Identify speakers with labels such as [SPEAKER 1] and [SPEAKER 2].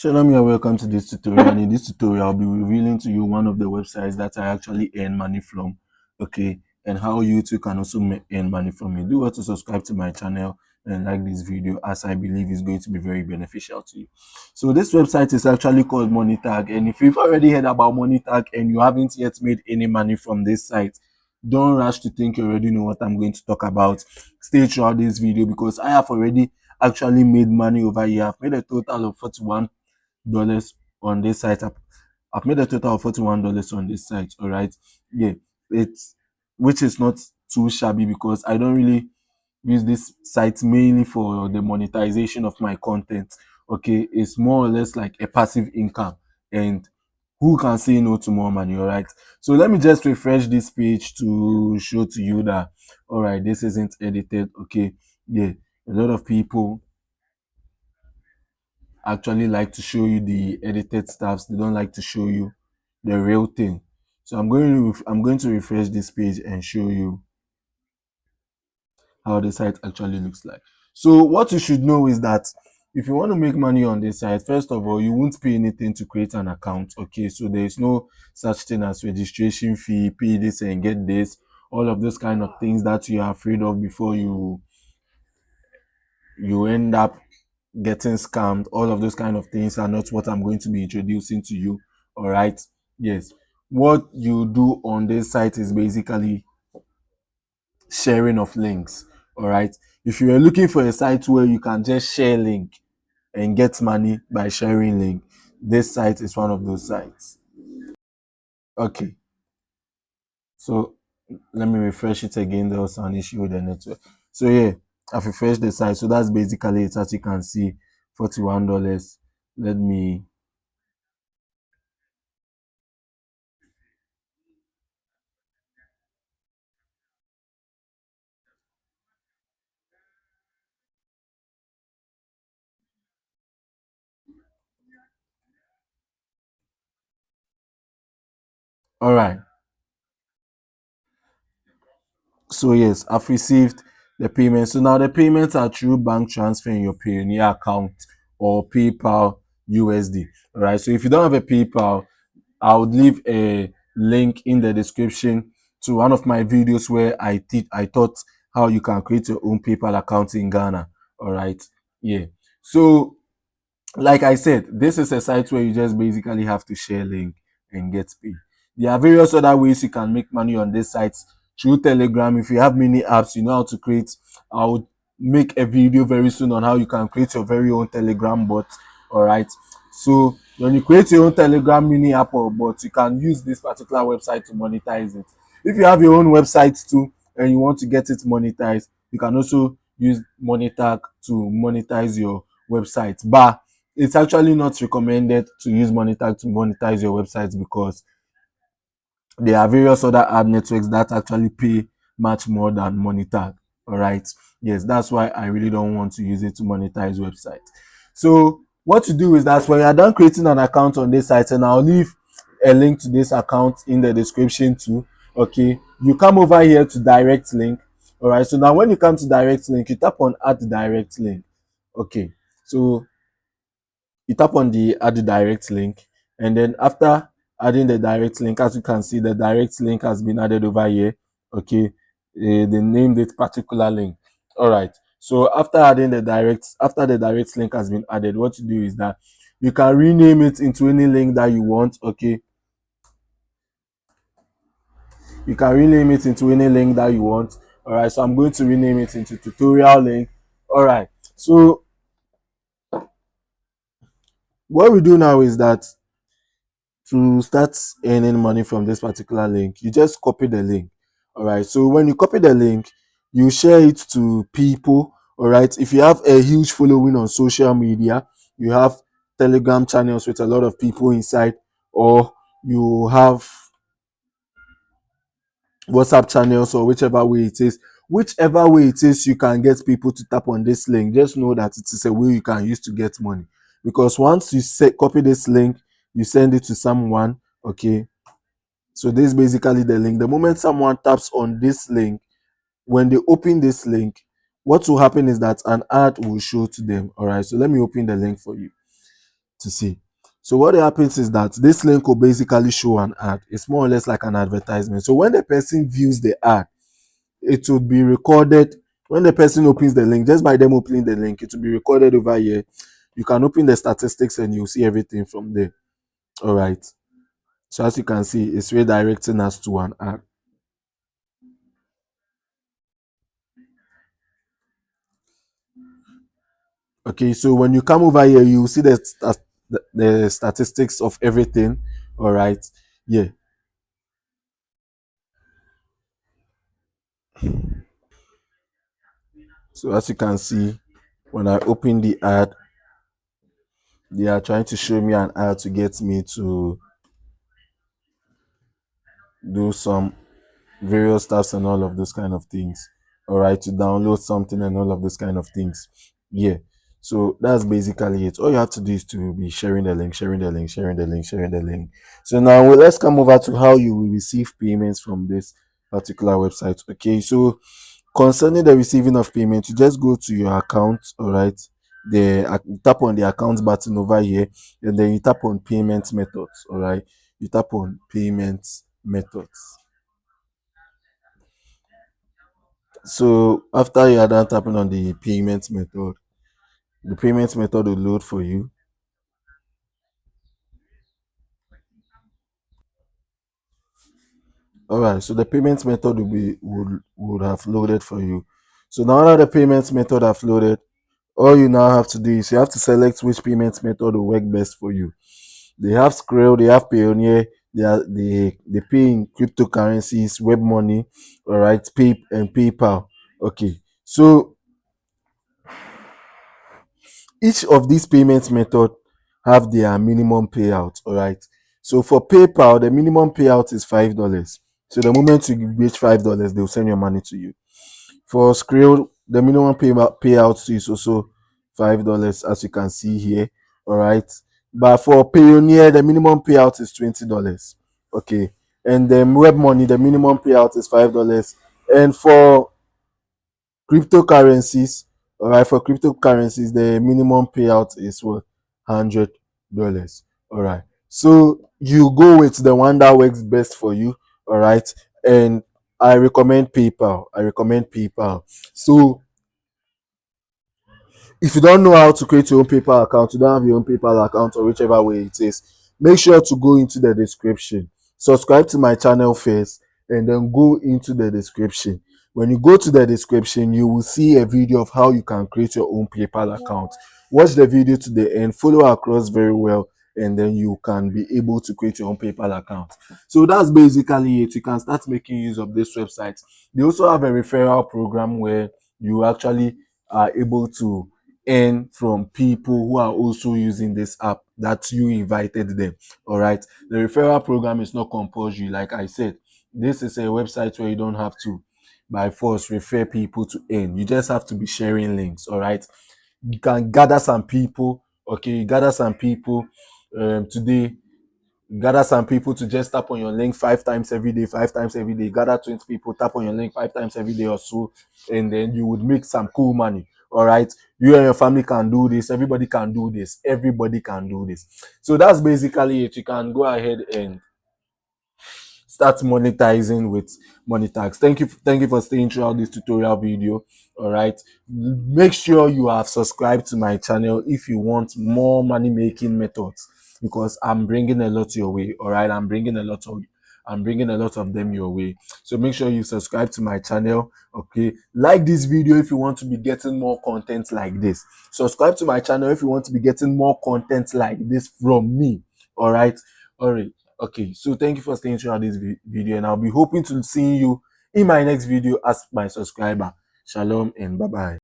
[SPEAKER 1] Shalom and welcome to this tutorial. And in this tutorial, I'll be revealing to you one of the websites that I actually earn money from, okay, and how you too can also earn money from it. Do well to subscribe to my channel and like this video, as I believe is going to be very beneficial to you. So this website is actually called MoneyTag, and if you've already heard about MoneyTag and you haven't yet made any money from this site, don't rush to think you already know what I'm going to talk about. Stay throughout this video because I have already actually made money over here. I've made a total of $41 on this site. I've made a total of $41 on this site. All right, yeah, it's which is not too shabby because I don't really use this site mainly for the monetization of my content. Okay, it's more or less like a passive income, and who can say no to more money? All right, so let me just refresh this page to show to you that all right, this isn't edited. Okay, yeah, a lot of people actually like to show you the edited stuffs. They don't like to show you the real thing. So I'm going to refresh this page and show you how the site actually looks like. So what you should know is that if you want to make money on this site, first of all, you won't pay anything to create an account. Okay, so there is no such thing as registration fee, pay this and get this, all of those kind of things that you are afraid of before you end up getting scammed. All of those kind of things are not what I'm going to be introducing to you. All right, yes, what you do on this site is basically sharing of links. All right, if you are looking for a site where you can just share link and get money by sharing link, this site is one of those sites. Okay, so let me refresh it again. There was an issue with the network. So yeah, I've refreshed the site. So that's basically it. As you can see, $41. Let me all right. So yes, I've received the payment. So now the payments are through bank transfer in your Payoneer account or PayPal USD. All right. So if you don't have a PayPal, I would leave a link in the description to one of my videos where I taught how you can create your own PayPal account in Ghana. All right. Yeah. So like I said, this is a site where you just basically have to share link and get paid. There are various other ways you can make money on this site through Telegram. If you have many apps, you know how to create. I would make a video very soon on how you can create your very own Telegram bot. All right. So when you create your own Telegram mini app or bot, you can use this particular website to monetize it. If you have your own website too and you want to get it monetized, you can also use MoneyTag to monetize your website. But it's actually not recommended to use MoneyTag to monetize your websites because there are various other ad networks that actually pay much more than MoneyTag. All right. Yes, that's why I really don't want to use it to monetize websites. So what you do is that when you're done creating an account on this site, and I'll leave a link to this account in the description too. Okay, you come over here to direct link. All right. So now when you come to direct link, you tap on add direct link. Okay. So you tap on the add direct link, and then after adding the direct link, as you can see, the direct link has been added over here. Okay, they named it particular link. All right, so after the direct link has been added, what you do is that you can rename it into any link that you want. Okay, you can rename it into any link that you want. All right, so I'm going to rename it into tutorial link. All right, so what we do now is that to start earning money from this particular link, you just copy the link. All right, so when you copy the link, you share it to people. All right, if you have a huge following on social media, you have Telegram channels with a lot of people inside, or you have WhatsApp channels, or whichever way it is you can get people to tap on this link, just know that it is a way you can use to get money. Because once you copy this link, you send it to someone. Okay, so this is basically the link. The moment someone taps on this link, when they open this link, what will happen is that an ad will show to them. All right, so let me open the link for you. to see. So what happens is that this link will basically show an ad. It's more or less like an advertisement. So when the person views the ad, it will be recorded. When the person opens the link, just by them opening the link, it will be recorded over here. You can open the statistics and you'll see everything from there. All right. So as you can see, it's redirecting us to an ad. Okay, so when you come over here, you see the statistics of everything. All right. Yeah. So as you can see, when I open the ad, they are trying to show me an ad to get me to do some various stuffs and all of those kind of things. All right, to download something and all of those kind of things. Yeah. So that's basically it. All you have to do is to be sharing the link, sharing the link, sharing the link, sharing the link. So now let's come over to how you will receive payments from this particular website. Okay, so concerning the receiving of payment, you just go to your account. All right, you tap on the account button over here, and then you tap on payment methods. All right, you tap on payment methods. So after you are done tapping on the payment method will load for you. All right, so the payment method would have loaded for you. So now that the payment method have loaded, all you now have to do is you have to select which payment method will work best for you. They have Skrill, they have Payoneer, they pay in cryptocurrencies, web money, all right, pay and PayPal. Okay, so each of these payment method have their minimum payout. All right, so for PayPal the minimum payout is $5. So the moment you reach $5, they'll send your money to you. For Skrill, the minimum payout is also $5, as you can see here. All right, but for Payoneer the minimum payout is $20. Okay, and then web money the minimum payout is $5, and for cryptocurrencies, all right, for cryptocurrencies the minimum payout is what, $100. All right, so you go with the one that works best for you. All right, and I recommend PayPal. So if you don't know how to create your own PayPal account, you don't have your own PayPal account, or whichever way it is, make sure to go into the description. Subscribe to my channel first, and then go into the description. When you go to the description, you will see a video of how you can create your own PayPal account. Watch the video to the end, follow across very well, and then you can be able to create your own PayPal account. So that's basically it. You can start making use of this website. They also have a referral program where you actually are able to earn from people who are also using this app that you invited them. All right, the referral program is not compulsory. Like I said, this is a website where you don't have to by force refer people to earn. You just have to be sharing links. All right, you can gather some people. Okay, you gather some people today. Gather some people to just tap on your link 5 times every day, 5 times every day. Gather 20 people, tap on your link 5 times every day or so, and then you would make some cool money. All right, you and your family can do this. Everybody can do this. Everybody can do this. So that's basically it. You can go ahead and start monetizing with money tags. Thank you for staying throughout this tutorial video. All right, make sure you have subscribed to my channel if you want more money making methods, because I'm bringing a lot your way. All right, I'm bringing a lot of them your way. So make sure you subscribe to my channel. Okay, like this video if you want to be getting more content like this. Subscribe to my channel if you want to be getting more content like this from me. All right, all right. Okay, so thank you for staying throughout this video, and I'll be hoping to see you in my next video as my subscriber. Shalom and bye bye.